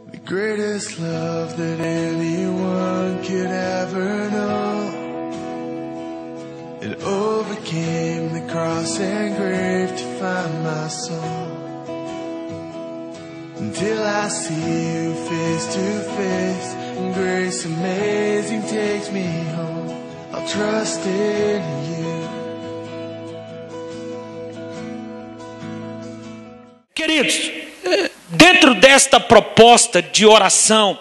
The greatest love that anyone could ever know. It overcame the cross and grave to find my soul. Until I see you face to face, and grace amazing takes me home. I'll trust in you. Queridos, dentro desta proposta de oração,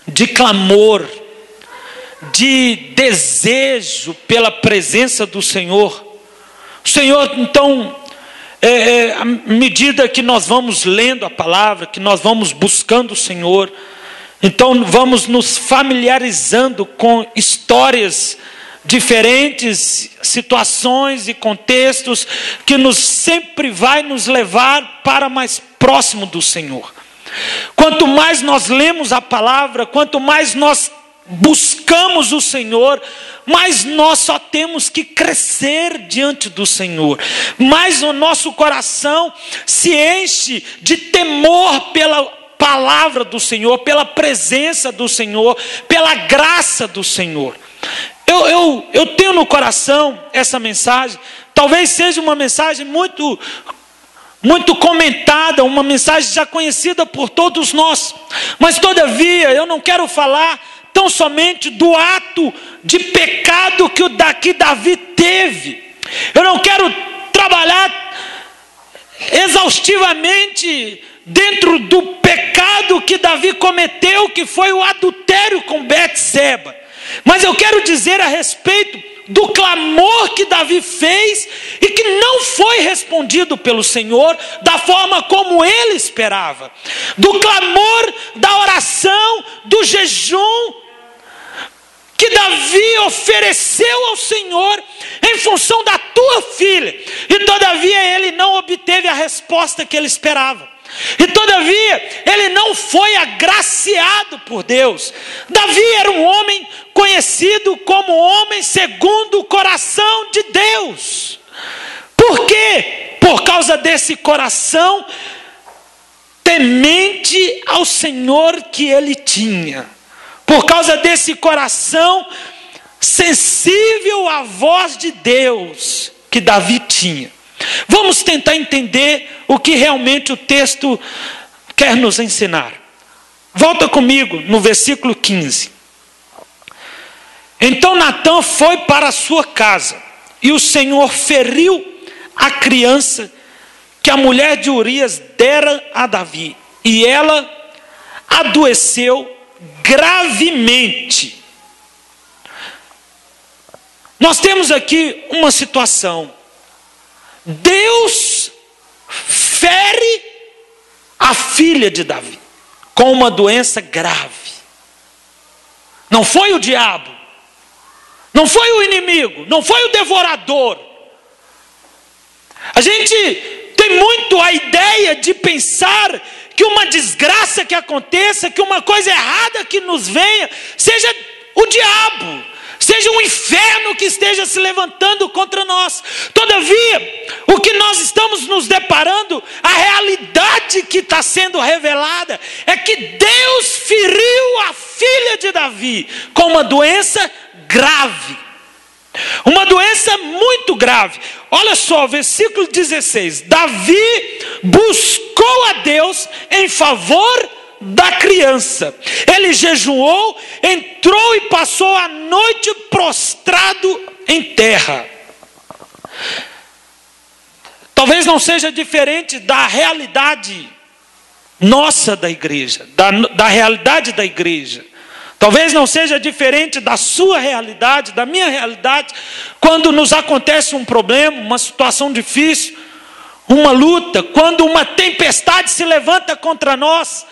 de clamor, de desejo pela presença do Senhor, o Senhor então, à medida que nós vamos lendo a palavra, que nós vamos buscando o Senhor, então vamos nos familiarizando com histórias diferentes, situações e contextos que sempre vai nos levar para mais próximo do Senhor. Quanto mais nós lemos a palavra, quanto mais nós buscamos o Senhor, mais nós só temos que crescer diante do Senhor, mais o nosso coração se enche de temor pela palavra do Senhor, pela presença do Senhor, pela graça do Senhor. Eu tenho no coração essa mensagem. Talvez seja uma mensagem muito comentada, uma mensagem já conhecida por todos nós, mas todavia eu não quero falar tão somente do ato de pecado que Davi teve. Eu não quero trabalhar exaustivamente dentro do pecado que Davi cometeu, que foi o adultério com Betseba. Mas eu quero dizer a respeito do clamor que Davi fez e que não foi respondido pelo Senhor da forma como ele esperava. Do clamor, da oração, do jejum que Davi ofereceu ao Senhor em função da tua filha. E todavia ele não obteve a resposta que ele esperava. E todavia ele não foi agraciado por Deus. Davi era um homem conhecido como homem segundo o coração de Deus. Por quê? Por causa desse coração temente ao Senhor que ele tinha. Por causa desse coração sensível à voz de Deus que Davi tinha. Vamos tentar entender o que realmente o texto quer nos ensinar. Volta comigo no versículo 15. Então Natã foi para a sua casa, e o Senhor feriu a criança que a mulher de Urias dera a Davi, e ela adoeceu gravemente. Nós temos aqui uma situação. Deus fere a filha de Davi com uma doença grave. Não foi o diabo, não foi o inimigo, não foi o devorador. A gente tem muito a ideia de pensar que uma desgraça que aconteça, que uma coisa errada que nos venha, seja o diabo, seja um inferno que esteja se levantando contra nós. Todavia, o que nós estamos nos deparando, a realidade que está sendo revelada, é que Deus feriu a filha de Davi com uma doença grave. Uma doença muito grave. Olha só, versículo 16. Davi buscou a Deus em favor da criança. Ele jejuou, entrou e passou a noite prostrado em terra. Talvez não seja diferente da realidade nossa da igreja, da realidade da igreja. Talvez não seja diferente da sua realidade, da minha realidade, quando nos acontece um problema, uma situação difícil, uma luta, quando uma tempestade se levanta contra nós,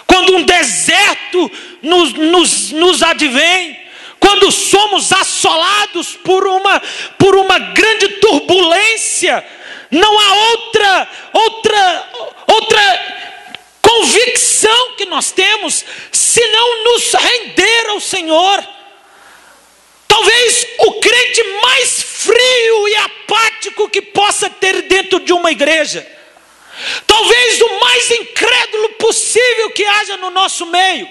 quando um deserto nos advém, quando somos assolados por uma grande turbulência, não há outra convicção que nós temos se não nos render ao Senhor. Talvez o crente mais frio e apático que possa ter dentro de uma igreja, talvez o mais mais incrédulo possível que haja no nosso meio,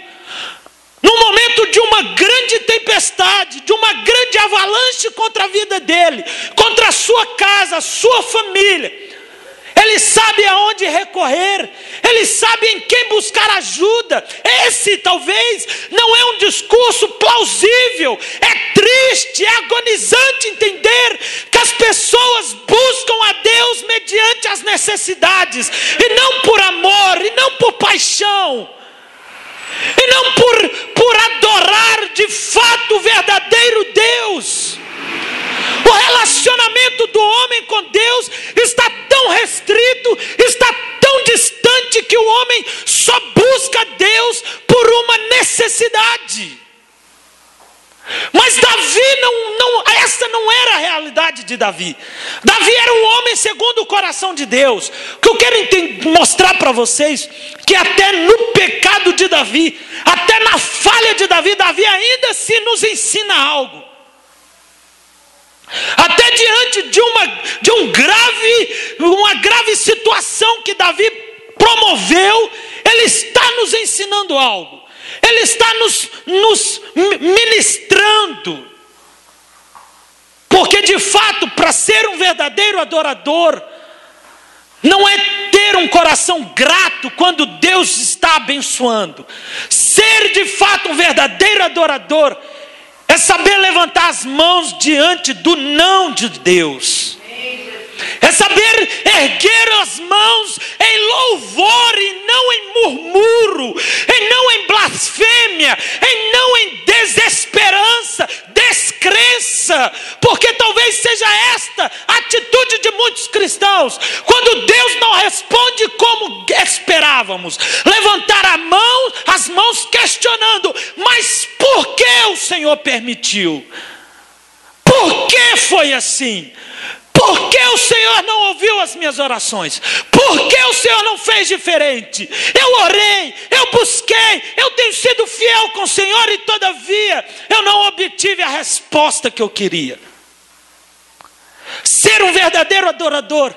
no momento de uma grande tempestade, de uma grande avalanche contra a vida dele, contra a sua casa, a sua família, ele sabe aonde recorrer, ele sabe em quem buscar ajuda. Esse talvez não é um discurso plausível, é triste, é agonizante entender que as pessoas buscam a Deus mediante as necessidades, e não por amor, e não por paixão, e não por adorar de fato o verdadeiro Deus. O relacionamento do homem com Deus está tão restrito, está tão distante, que o homem só busca Deus por uma necessidade. Mas Davi essa não era a realidade de Davi. Davi era um homem segundo o coração de Deus. O que eu quero mostrar para vocês, que até no pecado de Davi, até na falha de Davi, Davi ainda se nos ensina algo. Até diante de uma grave situação que Davi promoveu, ele está nos ensinando algo. Ele está nos ministrando. Porque de fato, para ser um verdadeiro adorador, não é ter um coração grato quando Deus está abençoando. Ser de fato um verdadeiro adorador é saber levantar as mãos diante do não de Deus. É saber erguer as mãos em louvor e não em murmúrio, e não em blasfêmia, e não em desesperança, descrença. Porque talvez seja esta a atitude de muitos cristãos, quando Deus não responde como esperávamos, levantar as mãos questionando: mas por que o Senhor permitiu? Por que foi assim? Por que o Senhor não ouviu as minhas orações? Por que o Senhor não fez diferente? Eu orei, eu busquei, eu tenho sido fiel com o Senhor, e todavia eu não obtive a resposta que eu queria. Ser um verdadeiro adorador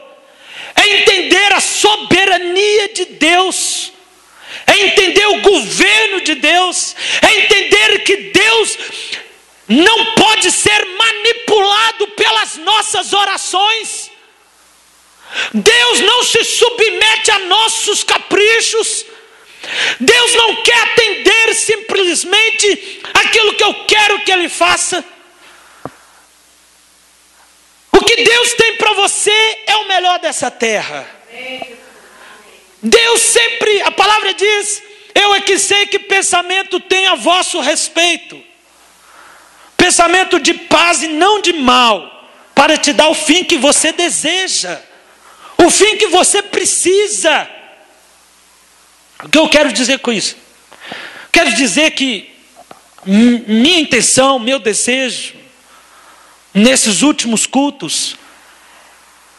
é entender a soberania de Deus, é entender o governo de Deus, é entender que Deus não pode ser manipulado pelas nossas orações. Deus não se submete a nossos caprichos. Deus não quer atender simplesmente aquilo que eu quero que Ele faça. O que Deus tem para você é o melhor dessa terra. Deus sempre, a palavra diz: eu é que sei que pensamento tem a vosso respeito. Pensamento de paz e não de mal, para te dar o fim que você deseja, o fim que você precisa. O que eu quero dizer com isso? Quero dizer que minha intenção, meu desejo, nesses últimos cultos,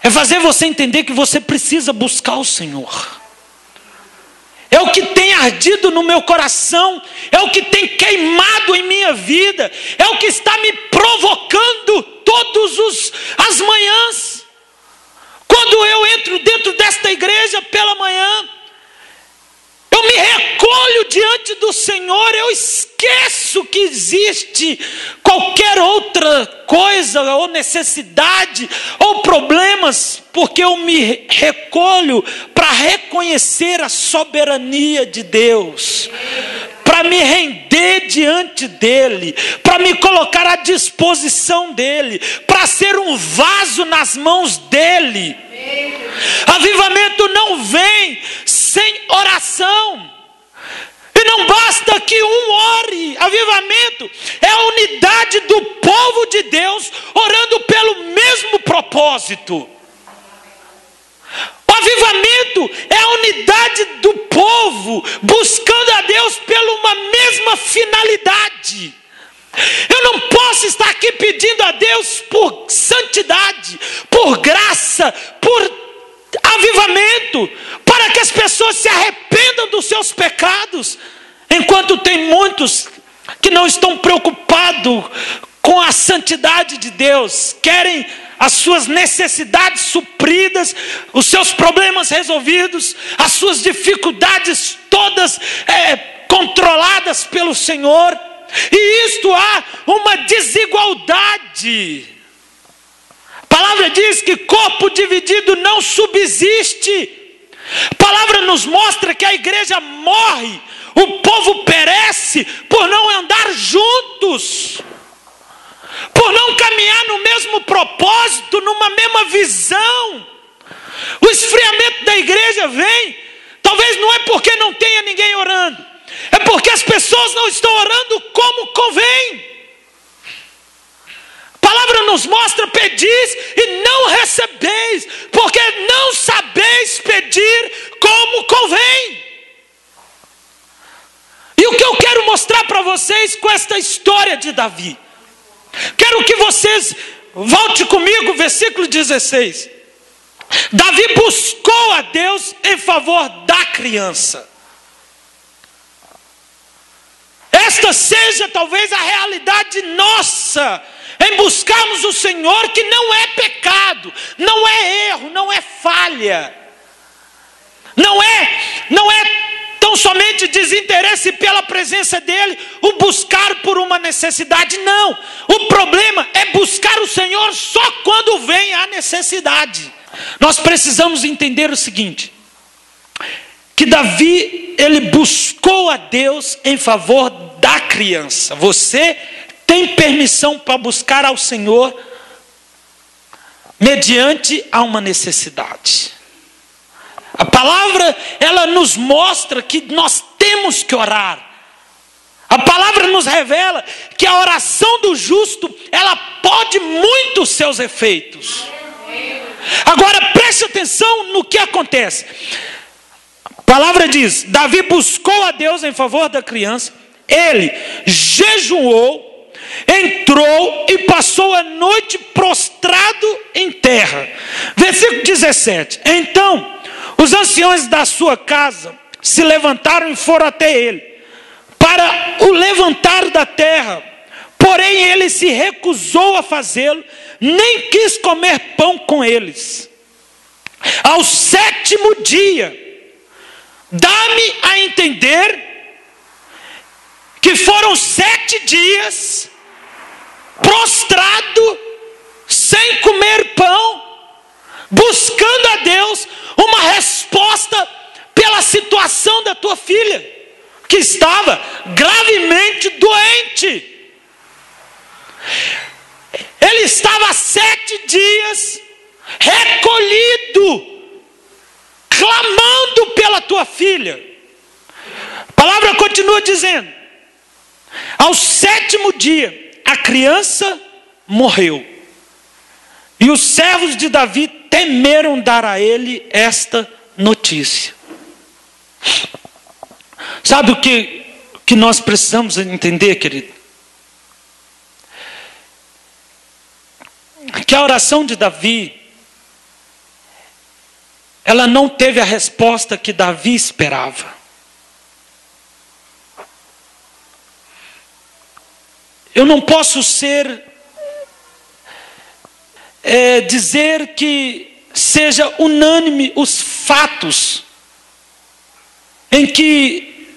é fazer você entender que você precisa buscar o Senhor. É o que tem ardido no meu coração, é o que tem queimado em minha vida, é o que está me provocando todas as manhãs. Quando eu entro dentro desta igreja pela manhã, eu me recolho diante do Senhor, eu esqueço que existe qualquer outra coisa, ou necessidade, ou problemas, porque eu me recolho para reconhecer a soberania de Deus, para me render diante dEle, para me colocar à disposição dEle, para ser um vaso nas mãos dEle. Avivamento não vem sem oração. E não basta que um ore. Avivamento é a unidade do povo de Deus orando pelo mesmo propósito. O avivamento é a unidade do povo buscando a Deus pela uma mesma finalidade. Eu não posso estar aqui pedindo a Deus por santidade, por graça, por avivamento, para que as pessoas se arrependam dos seus pecados, enquanto tem muitos que não estão preocupados com a santidade de Deus, querem as suas necessidades supridas, os seus problemas resolvidos, as suas dificuldades todas controladas pelo Senhor. E isto há uma desigualdade. A palavra diz que corpo dividido não subsiste. A palavra nos mostra que a igreja morre, o povo perece por não andar juntos, por não caminhar no mesmo propósito, numa mesma visão. O esfriamento da igreja vem, talvez não é porque não tenha ninguém orando, é porque as pessoas não estão orando como convém. A palavra nos mostra: pedis e não recebeis, porque não sabeis pedir como convém. E o que eu quero mostrar para vocês com esta história de Davi, quero que vocês voltem comigo, versículo 16. Davi buscou a Deus em favor da criança. Esta seja talvez a realidade nossa, em buscarmos o Senhor, que não é pecado, não é erro, não é falha, não é tão somente desinteresse pela presença dele, o buscar por uma necessidade. Não, o problema é buscar o Senhor só quando vem a necessidade. Nós precisamos entender o seguinte, que Davi, ele buscou a Deus em favor da criança. Você tem permissão para buscar ao Senhor mediante a uma necessidade. A palavra, ela nos mostra que nós temos que orar. A palavra nos revela que a oração do justo, ela pode muito os seus efeitos. Agora preste atenção no que acontece. A palavra diz: Davi buscou a Deus em favor da criança, ele jejuou, entrou e passou a noite prostrado em terra. Versículo 17. Então os anciões da sua casa se levantaram e foram até ele, para o levantar da terra. Porém ele se recusou a fazê-lo, nem quis comer pão com eles. Ao 7º dia, dá-me a entender que foram 7 dias prostrado, sem comer pão, buscando a Deus uma resposta pela situação da tua filha, que estava gravemente doente. Ele estava 7 dias recolhido, clamando pela tua filha. A palavra continua dizendo: ao 7º dia a criança morreu, e os servos de Davi temeram dar a ele esta notícia. Sabe o que nós precisamos entender, querido? Que a oração de Davi, ela não teve a resposta que Davi esperava. Eu não posso dizer que seja unânime os fatos em que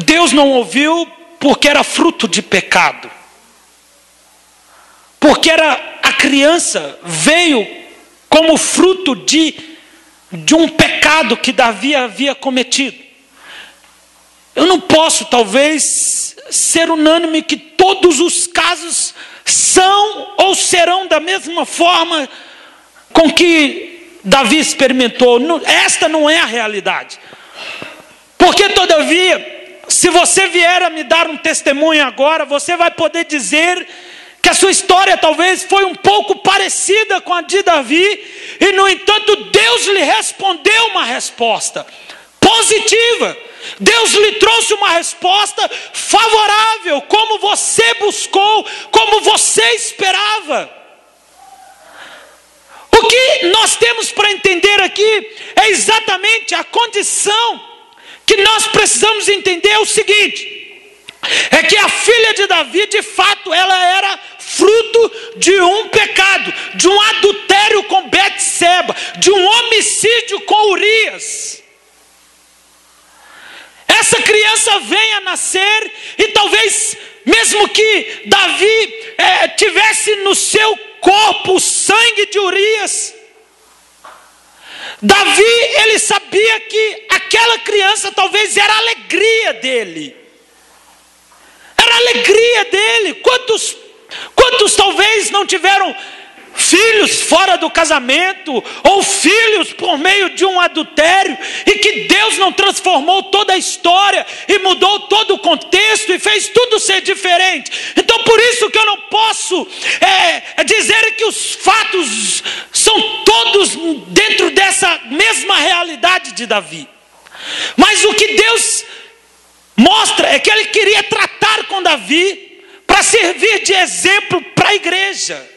Deus não ouviu porque era fruto de pecado, porque a criança veio como fruto de um pecado que Davi havia cometido. Eu não posso talvez ser unânime que todos os casos são ou serão da mesma forma com que Davi experimentou. Esta não é a realidade. Porque todavia, se você vier a me dar um testemunho agora, você vai poder dizer que a sua história talvez foi um pouco parecida com a de Davi, e no entanto Deus lhe respondeu uma resposta positiva. Deus lhe trouxe uma resposta favorável, como você buscou, como você esperava. O que nós temos para entender aqui é exatamente a condição que nós precisamos entender. É o seguinte: é que a filha de Davi, de fato, ela era fruto de um pecado, de um adultério com Betseba, de um homicídio com Urias. Essa criança vem a nascer e talvez, mesmo que Davi tivesse no seu corpo o sangue de Urias, Davi, ele sabia que aquela criança talvez era a alegria dele. Era a alegria dele. Quantos talvez não tiveram filhos fora do casamento, ou filhos por meio de um adultério, e que Deus não transformou toda a história, e mudou todo o contexto, e fez tudo ser diferente. Então por isso que eu não posso dizer que os fatos são todos dentro dessa mesma realidade de Davi. Mas o que Deus mostra é que ele queria tratar com Davi para servir de exemplo para a igreja.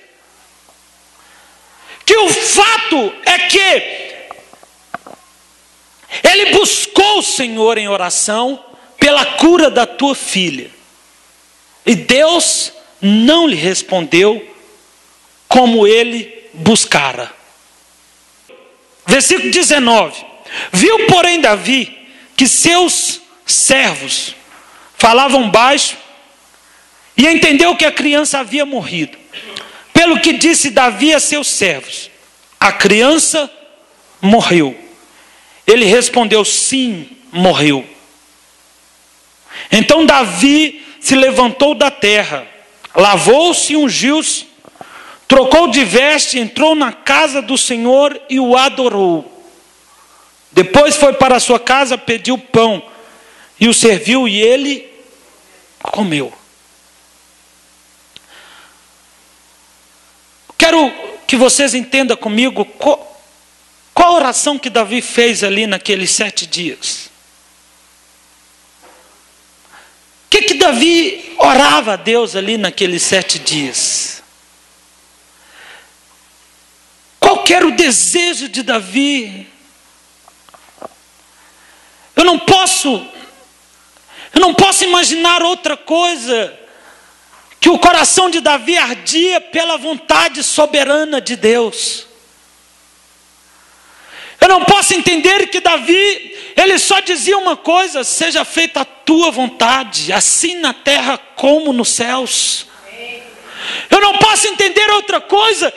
Que o fato é que ele buscou o Senhor em oração pela cura da tua filha. E Deus não lhe respondeu como ele buscara. Versículo 19. Viu, porém, Davi que seus servos falavam baixo e entendeu que a criança havia morrido. Pelo que disse Davi a seus servos: a criança morreu. Ele respondeu: sim, morreu. Então Davi se levantou da terra, lavou-se e ungiu-se, trocou de veste, entrou na casa do Senhor e o adorou. Depois foi para a sua casa, pediu pão e o serviu, e ele comeu. Quero que vocês entendam comigo qual a oração que Davi fez ali naqueles 7 dias. O que Davi orava a Deus ali naqueles 7 dias? Qual que era o desejo de Davi? Eu não posso imaginar outra coisa que o coração de Davi ardia pela vontade soberana de Deus. Eu não posso entender que Davi, ele só dizia uma coisa: seja feita a tua vontade, assim na terra como nos céus. Eu não posso entender outra coisa,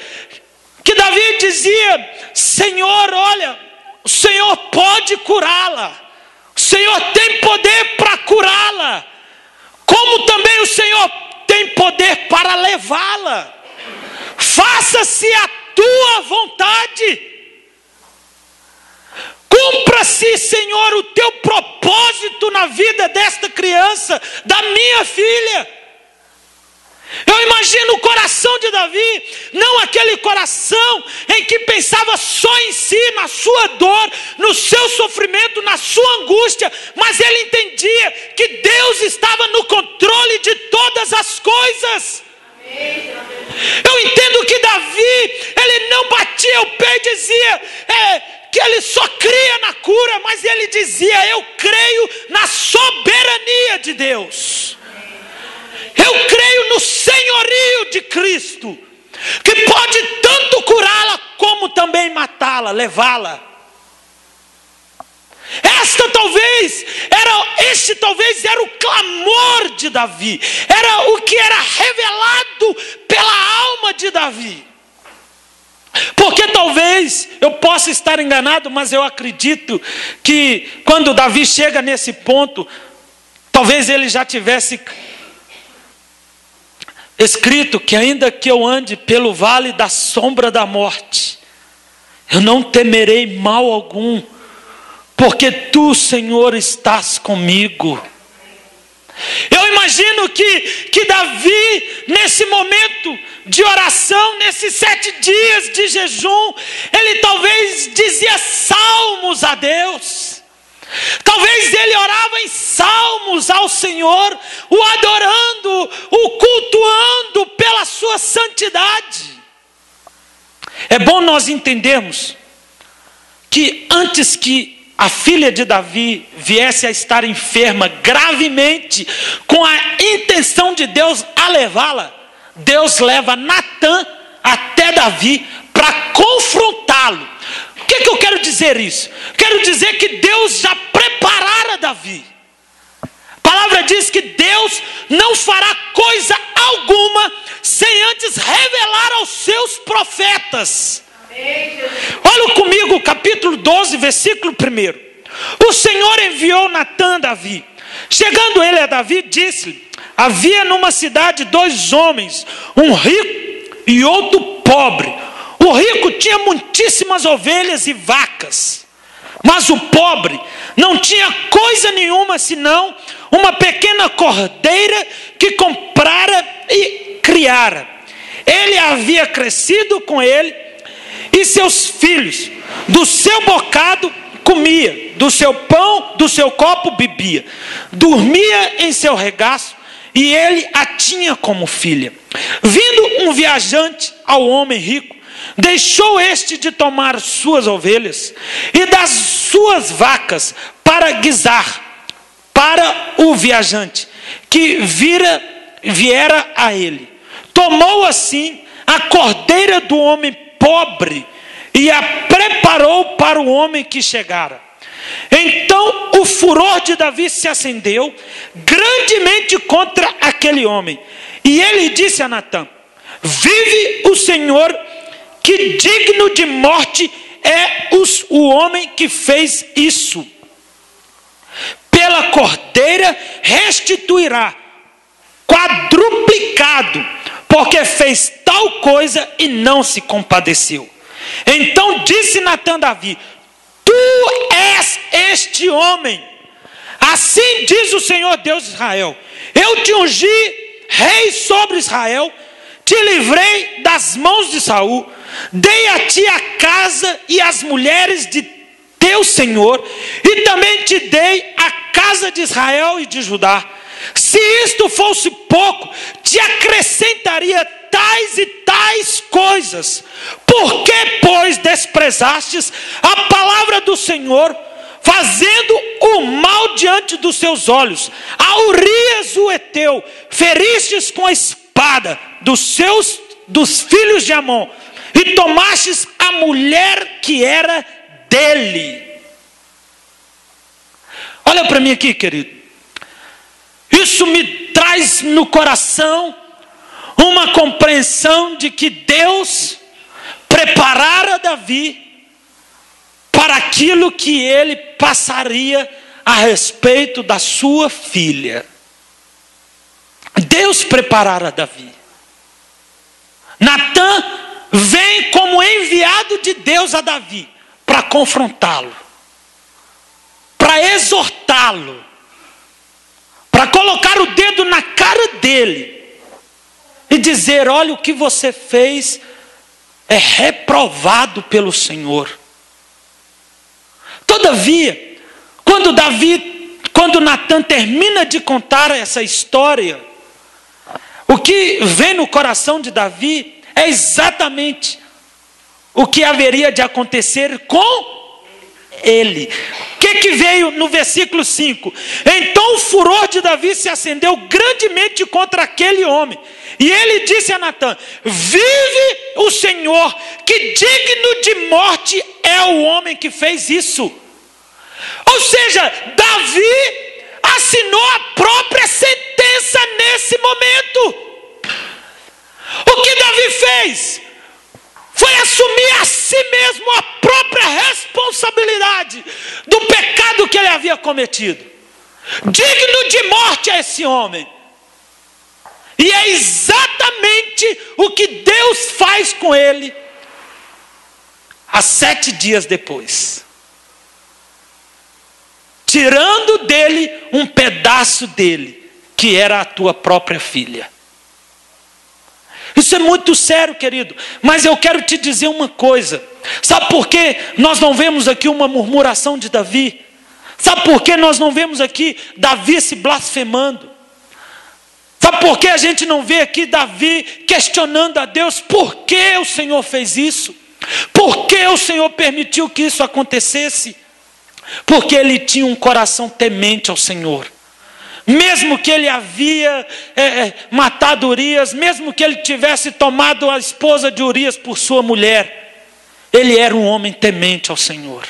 que Davi dizia: Senhor, olha, o Senhor pode curá-la, o Senhor tem poder para curá-la, como também o Senhor tem poder para levá-la. Faça-se a tua vontade. Cumpra-se, Senhor, o teu propósito na vida desta criança, da minha filha. Eu imagino o coração de Davi, não aquele coração em que pensava só em si, na sua dor, no seu sofrimento, na sua angústia, mas ele entendia que Deus estava no controle de todas as coisas. Eu entendo que Davi, ele não batia o pé e dizia que ele só cria na cura, mas ele dizia: eu creio na soberania de Deus. Eu creio no senhorio de Cristo, que pode tanto curá-la como também matá-la, levá-la. Este talvez era o clamor de Davi, era o que era revelado pela alma de Davi. Porque talvez eu possa estar enganado, mas eu acredito que quando Davi chega nesse ponto, talvez ele já tivesse escrito que ainda que eu ande pelo vale da sombra da morte, eu não temerei mal algum, porque tu, Senhor, estás comigo. Eu imagino que Davi, nesse momento de oração, nesses 7 dias de jejum, ele talvez dizia salmos a Deus. Talvez ele orava em salmos ao Senhor, o adorando, o cultuando pela sua santidade. É bom nós entendermos que antes que a filha de Davi viesse a estar enferma gravemente, com a intenção de Deus a levá-la, Deus leva Natã até Davi para confrontá-lo. O que eu quero dizer isso? Quero dizer que Deus já preparara Davi. A palavra diz que Deus não fará coisa alguma sem antes revelar aos seus profetas. Olha comigo, capítulo 12, versículo 1. O Senhor enviou Natã a Davi. Chegando ele a Davi, disse-lhe: havia numa cidade 2 homens, um rico e outro pobre. O rico tinha muitíssimas ovelhas e vacas, mas o pobre não tinha coisa nenhuma senão uma pequena cordeira que comprara e criara. Ele havia crescido com ele e seus filhos. Do seu bocado comia, do seu pão, do seu copo bebia. Dormia em seu regaço e ele a tinha como filha. Vindo um viajante ao homem rico, deixou este de tomar suas ovelhas e das suas vacas para guisar para o viajante que viera a ele. Tomou assim a cordeira do homem pobre e a preparou para o homem que chegara. Então o furor de Davi se acendeu grandemente contra aquele homem. E ele disse a Natã: vive o Senhor, que digno de morte é o homem que fez isso. Pela cordeira restituirá quadruplicado, porque fez tal coisa e não se compadeceu. Então disse Natã a Davi: tu és este homem. Assim diz o Senhor Deus de Israel: eu te ungi rei sobre Israel, te livrei das mãos de Saul, dei a ti a casa e as mulheres de teu Senhor, e também te dei a casa de Israel e de Judá. Se isto fosse pouco, te acrescentaria tais e tais coisas. Por que, pois, desprezastes a palavra do Senhor, fazendo o mal diante dos seus olhos? A Urias o Heteu feristes com a espada dos filhos de Amon, e tomastes a mulher que era dele. Olha para mim aqui, querido. Isso me traz no coração uma compreensão de que Deus preparara Davi para aquilo que ele passaria a respeito da sua filha. Deus preparara Davi. Natã vem como enviado de Deus a Davi para confrontá-lo, para exortá-lo, para colocar o dedo na cara dele e dizer: olha, o que você fez é reprovado pelo Senhor. Todavia, quando Natã termina de contar essa história, o que vem no coração de Davi é exatamente o que haveria de acontecer com ele. O que veio no versículo 5? Então o furor de Davi se acendeu grandemente contra aquele homem. E ele disse a Natã: vive o Senhor, que digno de morte é o homem que fez isso. Ou seja, Davi assinou a própria sentença nesse momento. O que Davi fez foi assumir a si mesmo a própria responsabilidade do pecado que ele havia cometido. Digno de morte é esse homem. E é exatamente o que Deus faz com ele há 7 dias depois, tirando dele um pedaço dele, que era a tua própria filha. Isso é muito sério, querido. Mas eu quero te dizer uma coisa. Sabe por que nós não vemos aqui uma murmuração de Davi? Sabe por que nós não vemos aqui Davi se blasfemando? Sabe por que a gente não vê aqui Davi questionando a Deus? Por que o Senhor fez isso? Por que o Senhor permitiu que isso acontecesse? Porque ele tinha um coração temente ao Senhor. mesmo que ele havia matado Urias, mesmo que ele tivesse tomado a esposa de Urias por sua mulher, ele era um homem temente ao Senhor.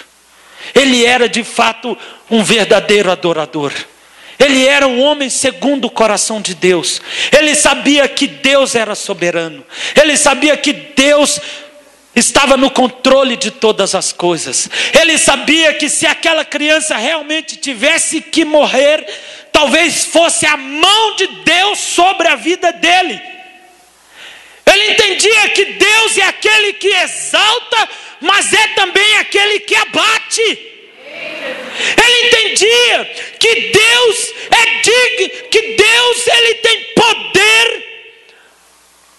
Ele era de fato um verdadeiro adorador. Ele era um homem segundo o coração de Deus. Ele sabia que Deus era soberano. Ele sabia que Deus estava no controle de todas as coisas. Ele sabia que se aquela criança realmente tivesse que morrer, talvez fosse a mão de Deus sobre a vida dele. Ele entendia que Deus é aquele que exalta, mas é também aquele que abate. Ele entendia que Deus é digno, que Deus ele tem poder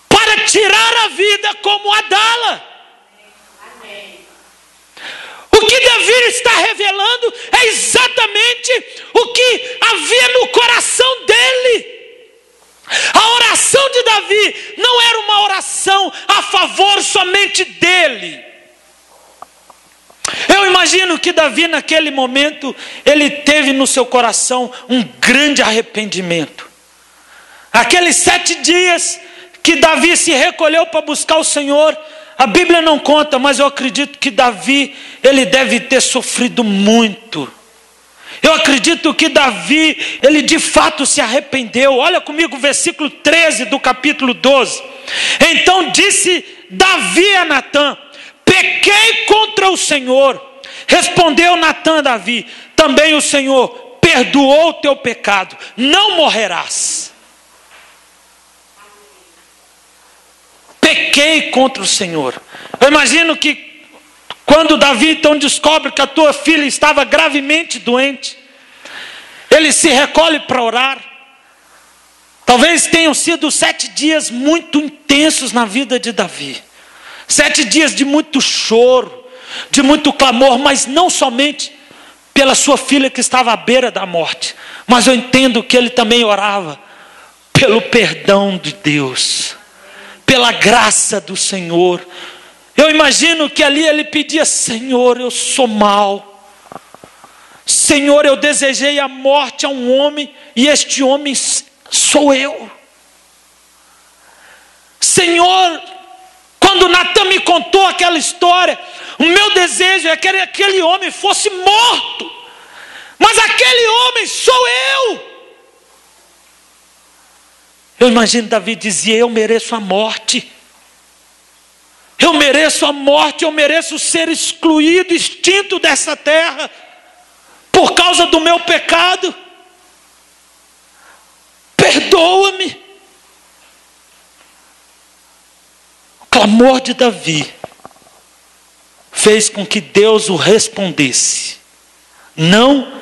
para tirar a vida como a dá-la. O que Davi está revelando é exatamente o que havia no coração dele. A oração de Davi não era uma oração a favor somente dele. Eu imagino que Davi naquele momento, ele teve no seu coração um grande arrependimento. Aqueles 7 dias que Davi se recolheu para buscar o Senhor, a Bíblia não conta, mas eu acredito que Davi, ele deve ter sofrido muito. Eu acredito que Davi, ele de fato se arrependeu. Olha comigo o versículo 13 do capítulo 12. Então disse Davi a Natã: pequei contra o Senhor. Respondeu Natã a Davi: também o Senhor perdoou o teu pecado, não morrerás. Pequei contra o Senhor. Eu imagino que quando Davi então descobre que a tua filha estava gravemente doente, ele se recolhe para orar. Talvez tenham sido 7 dias muito intensos na vida de Davi. 7 dias de muito choro, de muito clamor, mas não somente pela sua filha que estava à beira da morte, mas eu entendo que ele também orava pelo perdão de Deus, pela graça do Senhor. Eu imagino que ali ele pedia: Senhor, eu sou mau. Senhor, eu desejei a morte a um homem e este homem sou eu. Senhor, quando Natã me contou aquela história, o meu desejo é que aquele homem fosse morto, mas aquele homem sou eu. Eu imagino Davi dizia: eu mereço a morte. Eu mereço a morte, eu mereço ser excluído, extinto dessa terra, por causa do meu pecado. Perdoa-me. O clamor de Davi fez com que Deus o respondesse, não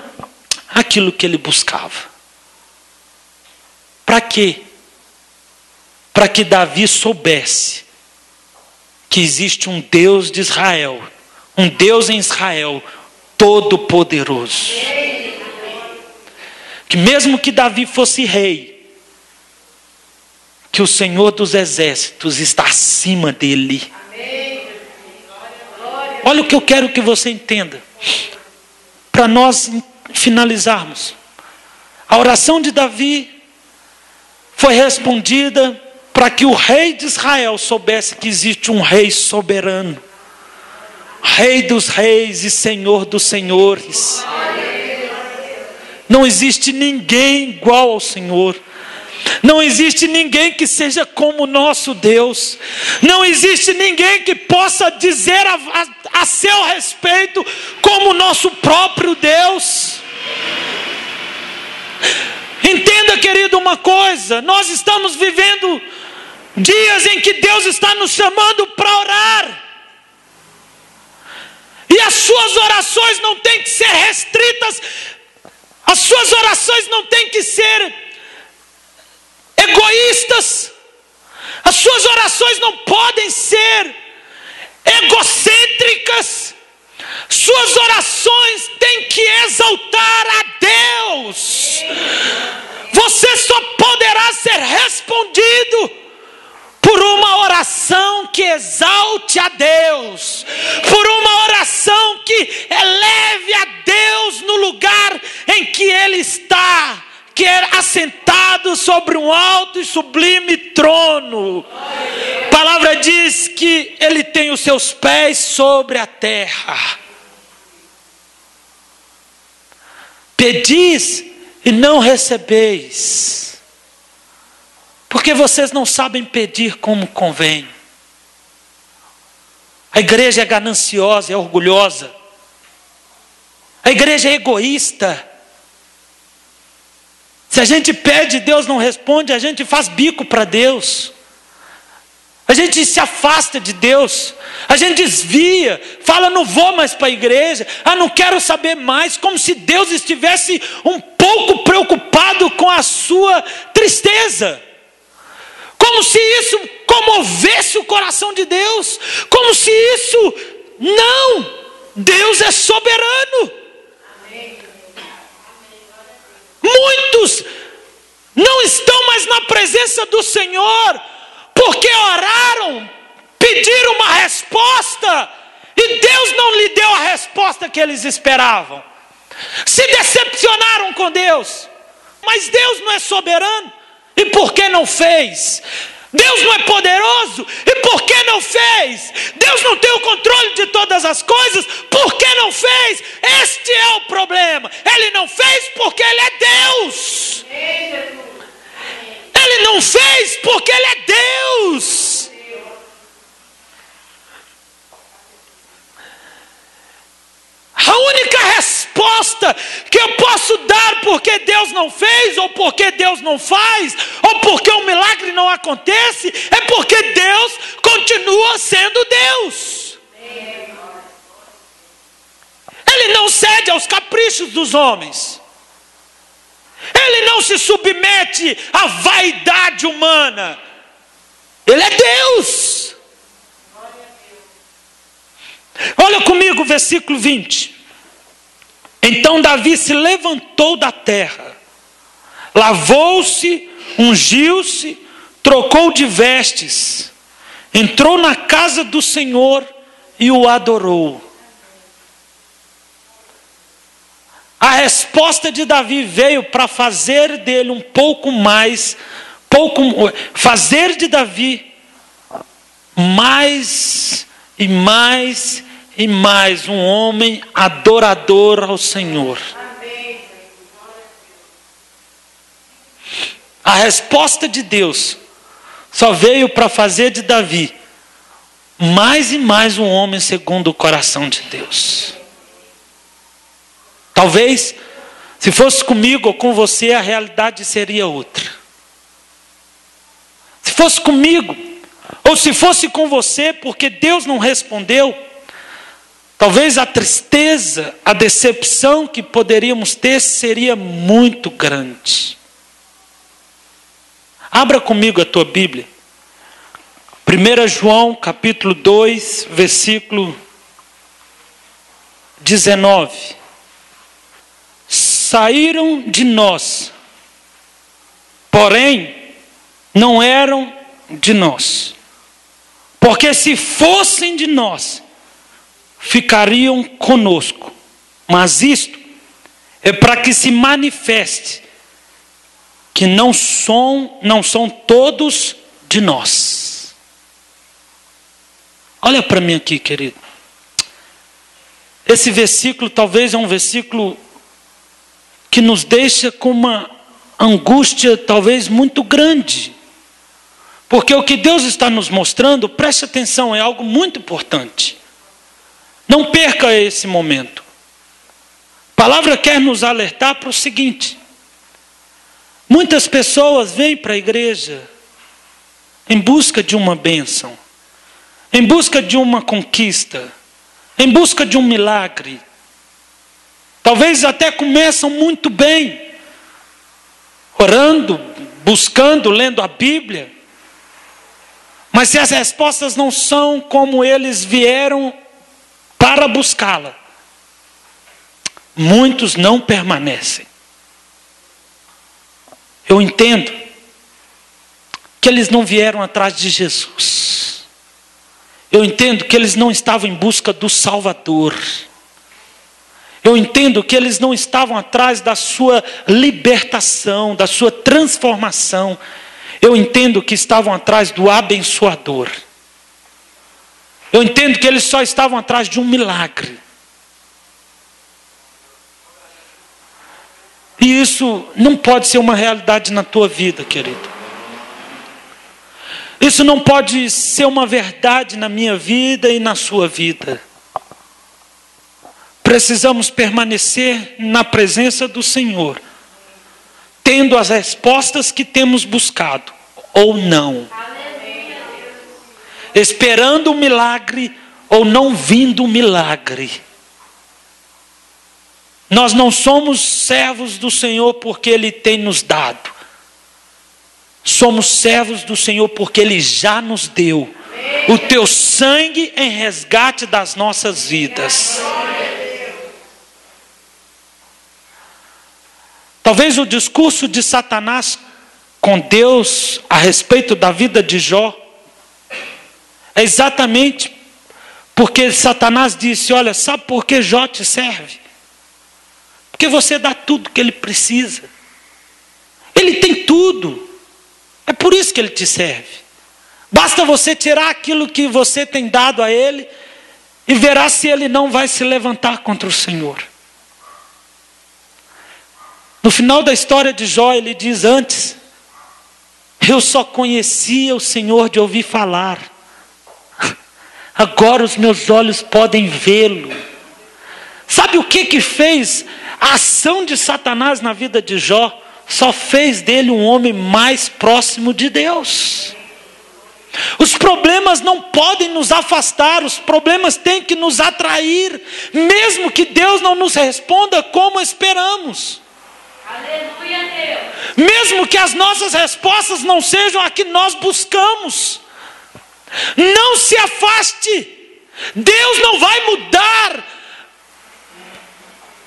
aquilo que ele buscava. Para quê? Para que Davi soubesse que existe um Deus de Israel, um Deus em Israel todo-poderoso. Que mesmo que Davi fosse rei, que o Senhor dos exércitos está acima dele. Olha o que eu quero que você entenda, para nós finalizarmos. A oração de Davi foi respondida para que o rei de Israel soubesse que existe um rei soberano, Rei dos reis e Senhor dos senhores. Não existe ninguém igual ao Senhor. Não existe ninguém que seja como o nosso Deus. Não existe ninguém que possa dizer a seu respeito como o nosso próprio Deus. Entenda, querido, uma coisa: nós estamos vivendo dias em que Deus está nos chamando para orar. E as suas orações não têm que ser restritas. As suas orações não têm que ser egoístas. As suas orações não podem ser egocêntricas. Suas orações têm que exaltar a Deus. Você só poderá ser respondido por uma oração que exalte a Deus, por uma oração que eleve a Deus no lugar em que Ele está, que é assentado sobre um alto e sublime trono. A palavra diz que ele tem os seus pés sobre a terra. Pedis e não recebeis, porque vocês não sabem pedir como convém. A igreja é gananciosa, é orgulhosa. A igreja é egoísta. Se a gente pede e Deus não responde, a gente faz bico para Deus. A gente se afasta de Deus. A gente desvia, fala, não vou mais para a igreja. Não quero saber mais. Como se Deus estivesse um pouco preocupado com a sua tristeza. Como se isso comovesse o coração de Deus. Como se isso... Não! Deus é soberano. Muitos não estão mais na presença do Senhor, porque oraram, pediram uma resposta, e Deus não lhe deu a resposta que eles esperavam. Se decepcionaram com Deus. Mas Deus não é soberano? E por que não fez? Deus não é poderoso? E por que não fez? Deus não tem o controle de todas as coisas? Por que não fez? Este é o problema. Ele não fez porque Ele é Deus. Ele não fez porque Ele é Deus. A única resposta que eu posso dar porque Deus não fez, ou porque Deus não faz, ou porque o milagre não acontece, é porque Deus continua sendo Deus. Ele não cede aos caprichos dos homens. Ele não se submete à vaidade humana. Ele é Deus. Olha comigo o versículo 20. Então Davi se levantou da terra, lavou-se, ungiu-se, trocou de vestes, entrou na casa do Senhor e o adorou. A resposta de Davi veio para fazer dele um pouco mais, fazer de Davi mais e mais e mais um homem adorador ao Senhor. A resposta de Deus só veio para fazer de Davi mais e mais um homem segundo o coração de Deus. Talvez, se fosse comigo ou com você, a realidade seria outra. Se fosse comigo, ou se fosse com você, porque Deus não respondeu, talvez a tristeza, a decepção que poderíamos ter seria muito grande. Abra comigo a tua Bíblia. 1 João capítulo 2, versículo 19. Saíram de nós, porém não eram de nós. Porque se fossem de nós, ficariam conosco. Mas isto é para que se manifeste que não são todos de nós. Olha para mim aqui, querido. Esse versículo talvez é um versículo que nos deixa com uma angústia talvez muito grande. Porque o que Deus está nos mostrando, preste atenção, é algo muito importante. Não perca esse momento. A palavra quer nos alertar para o seguinte: muitas pessoas vêm para a igreja em busca de uma bênção, em busca de uma conquista, em busca de um milagre. Talvez até começam muito bem, orando, buscando, lendo a Bíblia. Mas se as respostas não são como eles vieram para buscá-la, muitos não permanecem. Eu entendo que eles não vieram atrás de Jesus. Eu entendo que eles não estavam em busca do Salvador. Eu entendo que eles não estavam atrás da sua libertação, da sua transformação. Eu entendo que estavam atrás do abençoador. Eu entendo que eles só estavam atrás de um milagre. E isso não pode ser uma realidade na tua vida, querido. Isso não pode ser uma verdade na minha vida e na sua vida. Precisamos permanecer na presença do Senhor, tendo as respostas que temos buscado, ou não. Esperando o milagre, ou não vindo o milagre. Nós não somos servos do Senhor porque Ele tem nos dado. Somos servos do Senhor porque Ele já nos deu o teu sangue em resgate das nossas vidas. Talvez o discurso de Satanás com Deus a respeito da vida de Jó é exatamente porque Satanás disse: olha, sabe por que Jó te serve? Porque você dá tudo que ele precisa. Ele tem tudo. É por isso que ele te serve. Basta você tirar aquilo que você tem dado a ele e verá se ele não vai se levantar contra o Senhor. No final da história de Jó, ele diz: antes, eu só conhecia o Senhor de ouvir falar. Agora os meus olhos podem vê-lo. Sabe o que fez a ação de Satanás na vida de Jó? Só fez dele um homem mais próximo de Deus. Os problemas não podem nos afastar, os problemas têm que nos atrair, mesmo que Deus não nos responda como esperamos. Aleluia, Deus. Mesmo que as nossas respostas não sejam a que nós buscamos. Não se afaste. Deus não vai mudar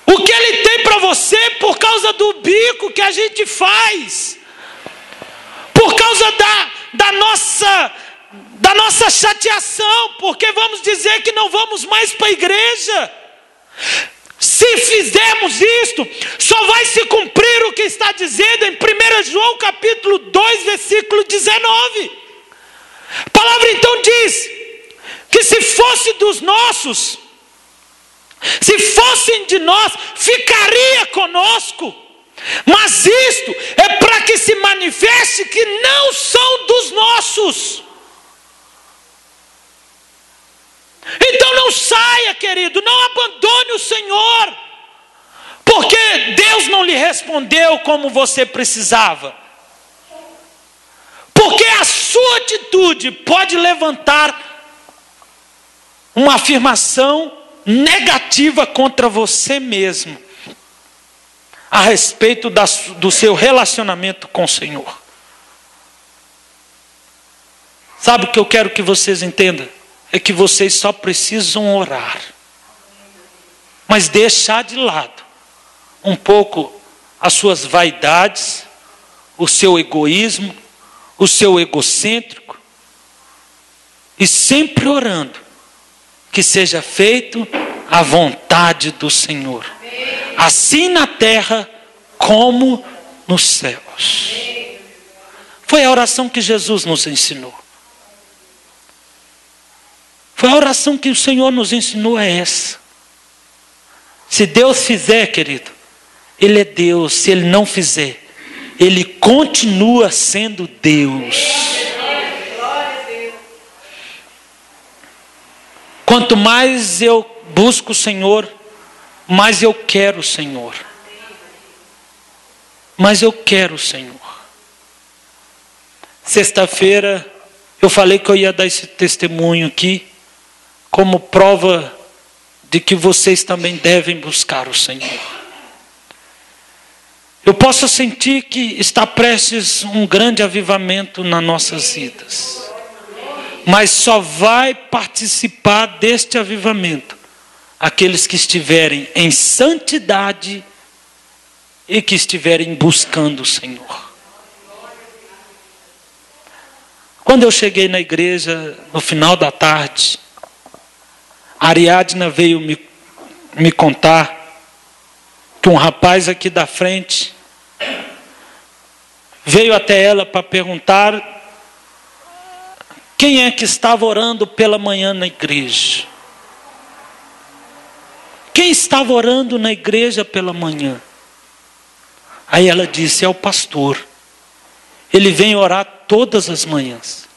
o que Ele tem para você por causa do bico que a gente faz. Por causa da nossa chateação. Porque vamos dizer que não vamos mais para a igreja. Se fizermos isto, só vai se cumprir o que está dizendo em 1 João capítulo 2, versículo 19. A palavra então diz que se fosse dos nossos, se fossem de nós, ficaria conosco. Mas isto é para que se manifeste que não são dos nossos. Então não saia, querido, não abandone o Senhor, porque Deus não lhe respondeu como você precisava. Porque a sua atitude pode levantar uma afirmação negativa contra você mesmo, a respeito do seu relacionamento com o Senhor. Sabe o que eu quero que vocês entendam? É que vocês só precisam orar, mas deixar de lado um pouco as suas vaidades, o seu egoísmo, o seu egocêntrico, e sempre orando que seja feito a vontade do Senhor, assim na terra como nos céus. Foi a oração que Jesus nos ensinou. Foi a oração que o Senhor nos ensinou, é essa. Se Deus fizer, querido, Ele é Deus. Se Ele não fizer, Ele continua sendo Deus. Quanto mais eu busco o Senhor, mais eu quero o Senhor. Mas eu quero o Senhor. Sexta-feira eu falei que eu ia dar esse testemunho aqui, como prova de que vocês também devem buscar o Senhor. Eu posso sentir que está prestes um grande avivamento nas nossas vidas. Mas só vai participar deste avivamento aqueles que estiverem em santidade e que estiverem buscando o Senhor. Quando eu cheguei na igreja, no final da tarde, a Ariadna veio me contar que um rapaz aqui da frente veio até ela para perguntar quem é que estava orando pela manhã na igreja. Quem estava orando na igreja pela manhã? Aí ela disse, é o pastor. Ele vem orar todas as manhãs.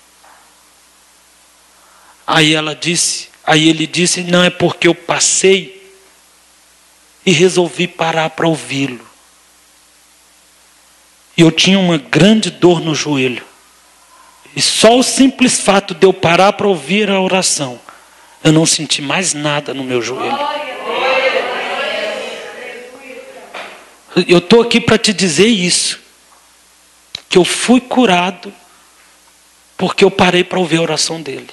Aí ele disse, não, é porque eu passei e resolvi parar para ouvi-lo. E eu tinha uma grande dor no joelho. E só o simples fato de eu parar para ouvir a oração, eu não senti mais nada no meu joelho. Eu estou aqui para te dizer isso. Que eu fui curado porque eu parei para ouvir a oração dele.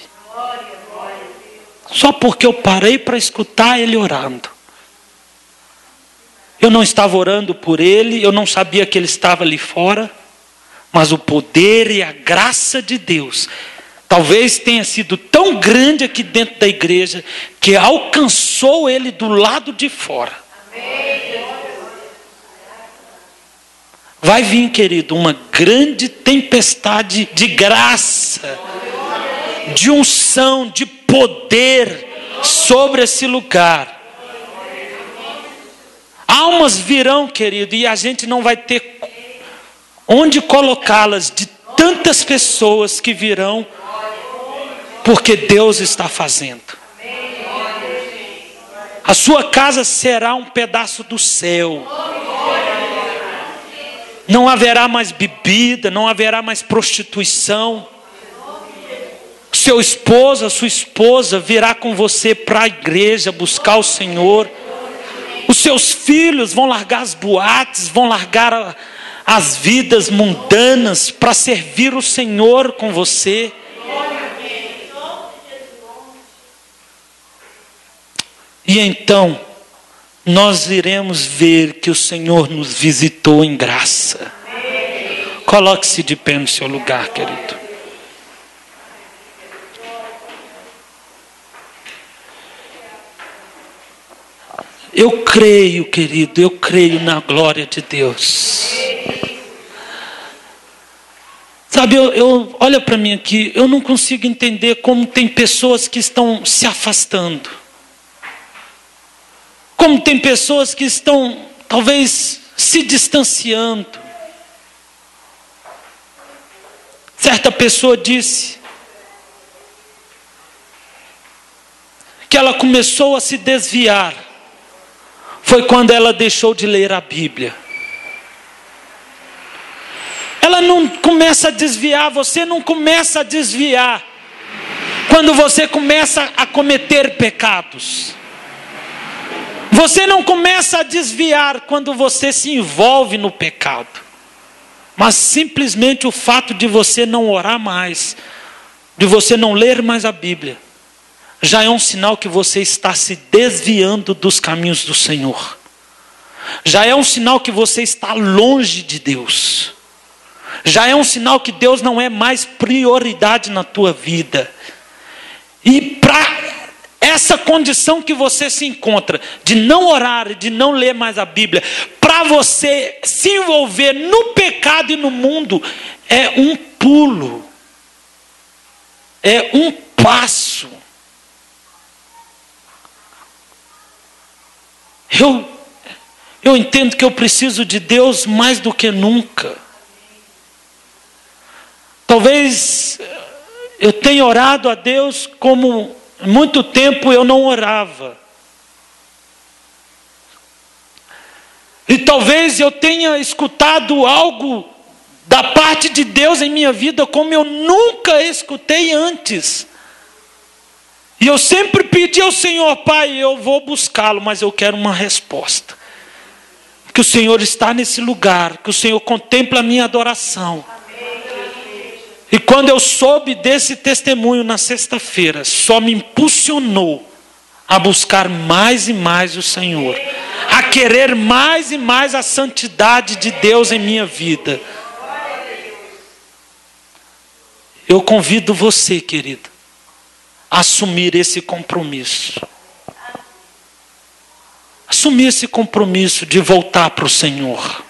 Só porque eu parei para escutar ele orando. Eu não estava orando por ele, eu não sabia que ele estava ali fora, mas o poder e a graça de Deus talvez tenha sido tão grande aqui dentro da igreja que alcançou ele do lado de fora. Vai vir, querido, uma grande tempestade de graça, de unção, de poder sobre esse lugar. Almas virão, querido, e a gente não vai ter onde colocá-las, de tantas pessoas que virão, porque Deus está fazendo. A sua casa será um pedaço do céu. Não haverá mais bebida, não haverá mais prostituição. Seu esposo, a sua esposa virá com você para a igreja buscar o Senhor. Os seus filhos vão largar as boates, vão largar as vidas mundanas para servir o Senhor com você. E então nós iremos ver que o Senhor nos visitou em graça. Coloque-se de pé no seu lugar, querido. Eu creio, querido, eu creio na glória de Deus. Sabe, olha para mim aqui, eu não consigo entender como tem pessoas que estão se afastando. Como tem pessoas que estão, talvez, se distanciando. Certa pessoa disse que ela começou a se desviar. Foi quando ela deixou de ler a Bíblia. Ela não começa a desviar, você não começa a desviar quando você começa a cometer pecados. Você não começa a desviar quando você se envolve no pecado. Mas simplesmente o fato de você não orar mais, de você não ler mais a Bíblia, já é um sinal que você está se desviando dos caminhos do Senhor. Já é um sinal que você está longe de Deus. Já é um sinal que Deus não é mais prioridade na tua vida. E para essa condição que você se encontra, de não orar, de não ler mais a Bíblia, para você se envolver no pecado e no mundo, é um pulo. É um passo. Eu entendo que eu preciso de Deus mais do que nunca. Talvez eu tenha orado a Deus como muito tempo eu não orava. E talvez eu tenha escutado algo da parte de Deus em minha vida como eu nunca escutei antes. E eu sempre pedi ao Senhor, Pai, eu vou buscá-lo, mas eu quero uma resposta. Que o Senhor está nesse lugar, que o Senhor contempla a minha adoração. E quando eu soube desse testemunho na sexta-feira, só me impulsionou a buscar mais e mais o Senhor, a querer mais e mais a santidade de Deus em minha vida. Eu convido você, querido, a assumir esse compromisso. assumir esse compromisso de voltar para o Senhor,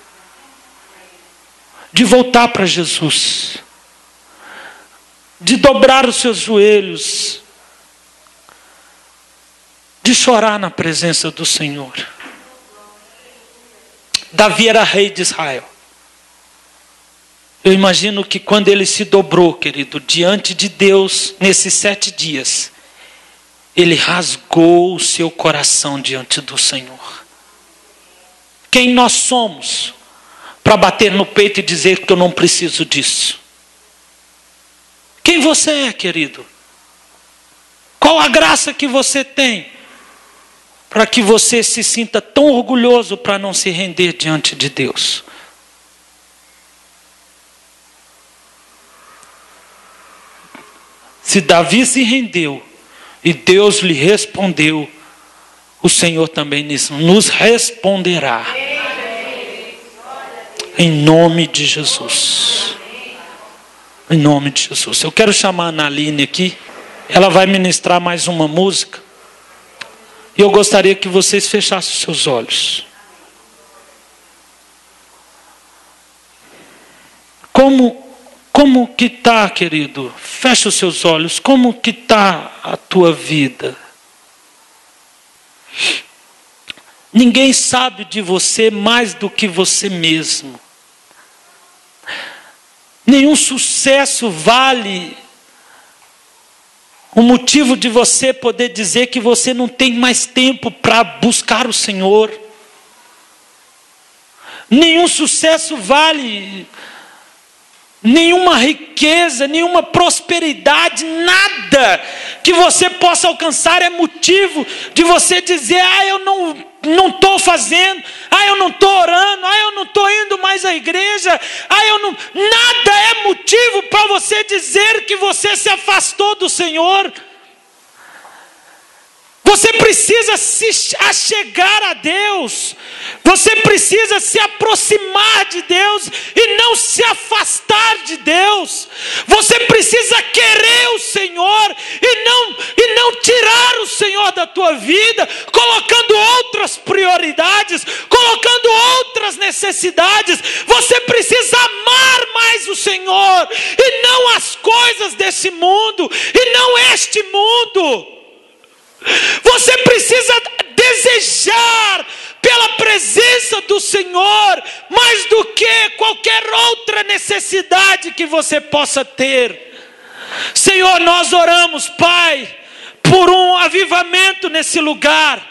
de voltar para Jesus, de dobrar os seus joelhos, de chorar na presença do Senhor. Davi era rei de Israel. Eu imagino que quando ele se dobrou, querido, diante de Deus, nesses 7 dias, ele rasgou o seu coração diante do Senhor. Quem nós somos para bater no peito e dizer que eu não preciso disso? Quem você é, querido? Qual a graça que você tem para que você se sinta tão orgulhoso para não se render diante de Deus? Se Davi se rendeu e Deus lhe respondeu, o Senhor também nos responderá. Em nome de Jesus. Em nome de Jesus. Eu quero chamar a Analine aqui. Ela vai ministrar mais uma música. E eu gostaria que vocês fechassem os seus olhos. Como que está, querido? Fecha os seus olhos. Como que está a tua vida? Ninguém sabe de você mais do que você mesmo. Nenhum sucesso vale o motivo de você poder dizer que você não tem mais tempo para buscar o Senhor. Nenhum sucesso vale, nenhuma riqueza, nenhuma prosperidade, nada que você possa alcançar é motivo de você dizer: eu não estou fazendo, eu não estou orando, eu não estou indo mais à igreja, nada é motivo para você dizer que você se afastou do Senhor. Você precisa se achegar a Deus, você precisa se aproximar de Deus e não se afastar de Deus. Você precisa querer o Senhor e não tirar o Senhor da tua vida, colocando outras prioridades, colocando outras necessidades. Você precisa amar mais o Senhor e não as coisas desse mundo e não este mundo. Você precisa desejar pela presença do Senhor mais do que qualquer outra necessidade que você possa ter. Senhor, nós oramos, Pai, por um avivamento nesse lugar.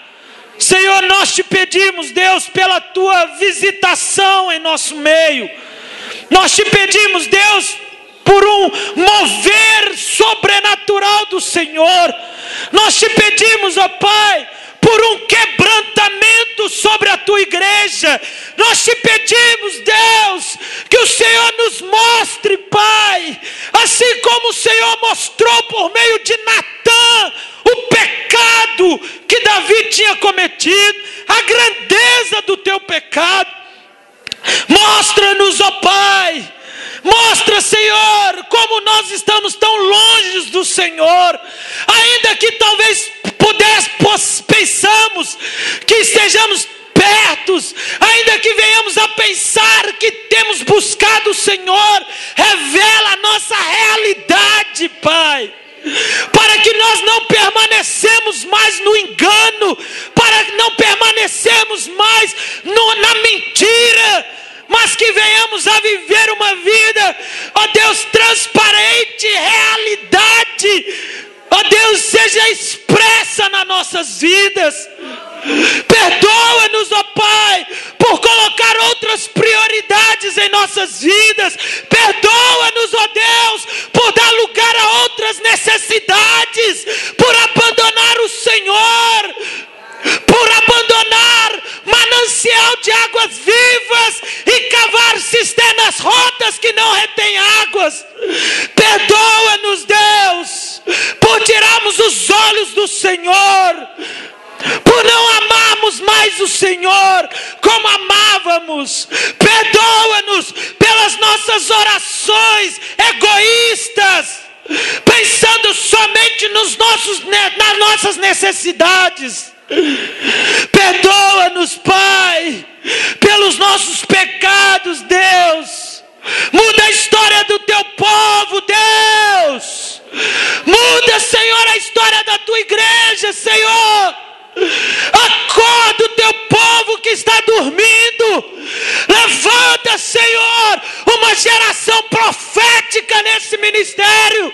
Senhor, nós te pedimos, Deus, pela tua visitação em nosso meio. Nós te pedimos, Deus, por um mover sobrenatural do Senhor. Nós te pedimos, ó Pai, por um quebrantamento sobre a tua igreja. Nós te pedimos, Deus, que o Senhor nos mostre, Pai, assim como o Senhor mostrou por meio de Natã o pecado que Davi tinha cometido, a grandeza do teu pecado. Mostra-nos, ó Pai. Mostra, Senhor, como nós estamos tão longe do Senhor, ainda que talvez pensamos que estejamos perto, ainda que venhamos a pensar que temos buscado o Senhor, revela a nossa realidade, Pai, para que nós não permanecemos mais no engano, para que não permanecemos mais na mentira, mas que venhamos a viver uma vida, ó Deus, transparente, realidade, ó Deus, seja expressa nas nossas vidas. Perdoa-nos, ó Pai, por colocar outras prioridades em nossas vidas. Perdoa-nos, ó Deus, por dar lugar a outras necessidades, por abandonar o Senhor, por abandonar manancial de águas vivas e cavar cisternas rotas que não retêm águas. Perdoa-nos, Deus, por tirarmos os olhos do Senhor, por não amarmos mais o Senhor como amávamos. Perdoa-nos pelas nossas orações egoístas, pensando somente nas nossas necessidades. Perdoa, nossos pecados, Deus. Muda a história do teu povo, Deus. Muda, Senhor, a história da tua igreja, Senhor. Acorda o teu povo que está dormindo. Levanta, Senhor, uma geração profética nesse ministério.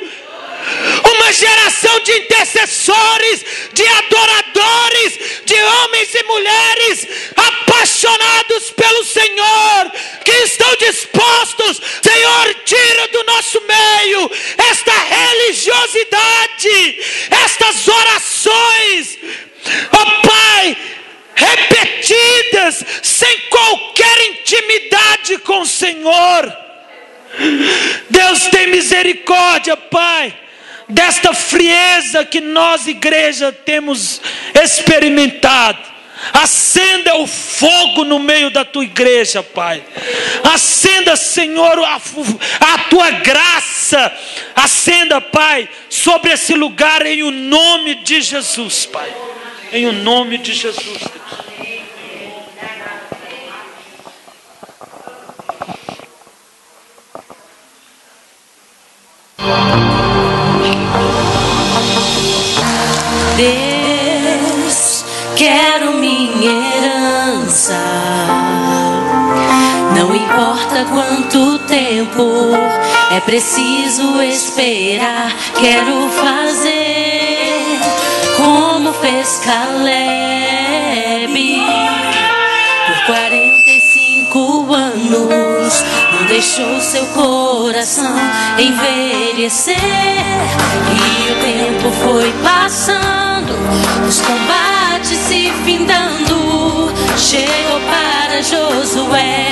Uma geração de intercessores, de adoradores, de homens e mulheres apaixonados pelo Senhor, que estão dispostos, Senhor, tira do nosso meio esta religiosidade, estas orações, ó Pai, repetidas, sem qualquer intimidade com o Senhor. Deus, tem misericórdia, Pai, desta frieza que nós, igreja, temos experimentado. Acenda o fogo no meio da tua igreja, Pai. Acenda, Senhor, a tua graça. Acenda, Pai, sobre esse lugar, em o nome de Jesus, Pai. Em o nome de Jesus. Deus, quero minha herança. Não importa quanto tempo é preciso esperar. Quero fazer como fez Caleb. Por 45 anos não deixou seu coração envelhecer. E o tempo foi passando, os combates se findando. Chegou para Josué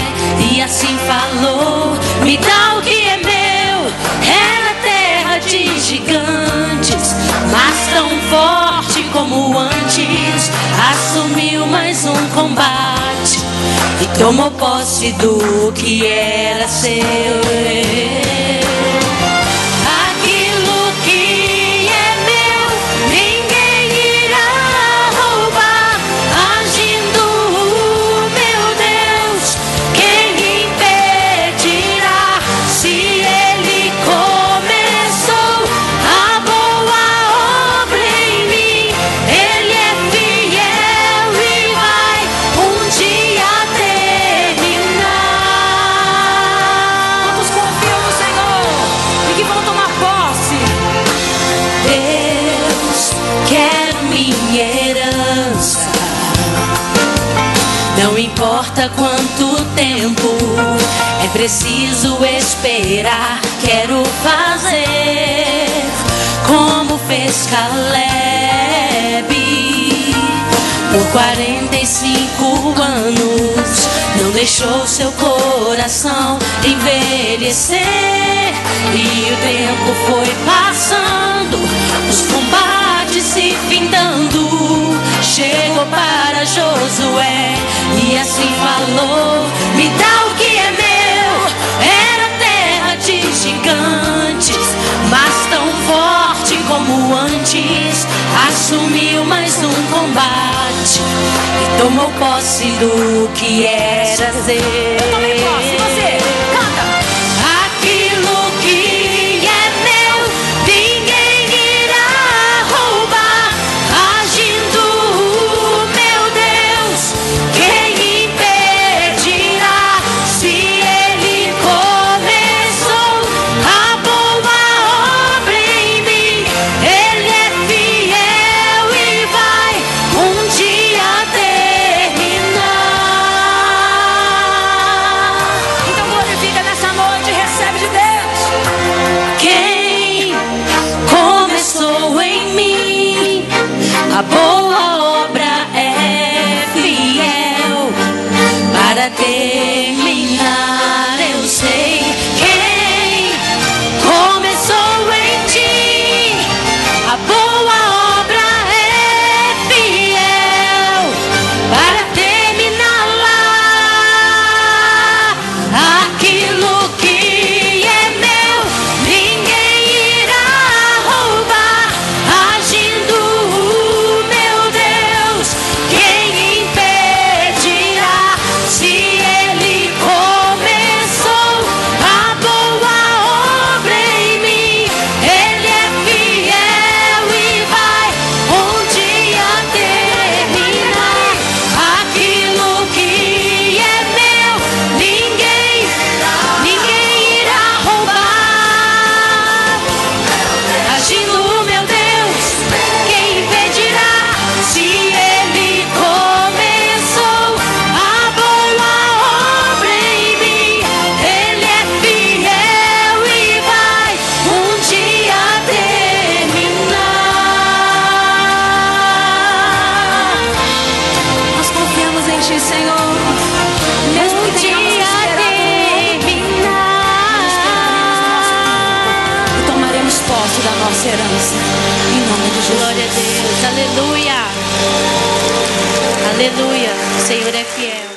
e assim falou: me dá o que é meu. Era terra de gigantes, mas tão forte como antes. Assumiu mais um combate e tomou posse do que era seu. Aquilo que é meu, ninguém irá roubar. Agindo meu Deus, quem impedirá? Se Ele começou a boa obra em mim, Ele é fiel e vai um dia terminar. Quantos confiam no Senhor e que vão tomar posse? Deus, quero minha herança. Não importa quanto tempo é preciso esperar. Quero fazer como fez Caleb. Por 45 anos não deixou seu coração envelhecer. E o tempo foi passando, os combates se findando. Chegou para Josué e assim falou: me dá o que é meu. Era terra de gigantes, mas tão forte como antes. Assumiu mais um combate e tomou posse do que era seu. Eu tomei posse, você canta. Aquilo que é meu, ninguém irá roubar. Agindo meu Deus, quem impedirá? Se Ele começou a boa obra em mim, Ele é fiel e vai um dia terminar. Então glorifica nessa noite, recebe de Deus. Quem começou em mim a boa obra é fiel para terminar. Eu sei quem começou em ti a boa obra é fiel para terminar lá. Aquilo que é meu, ninguém irá roubar. Agindo meu Deus, quem impedirá? Se Ele O Senhor é fiel.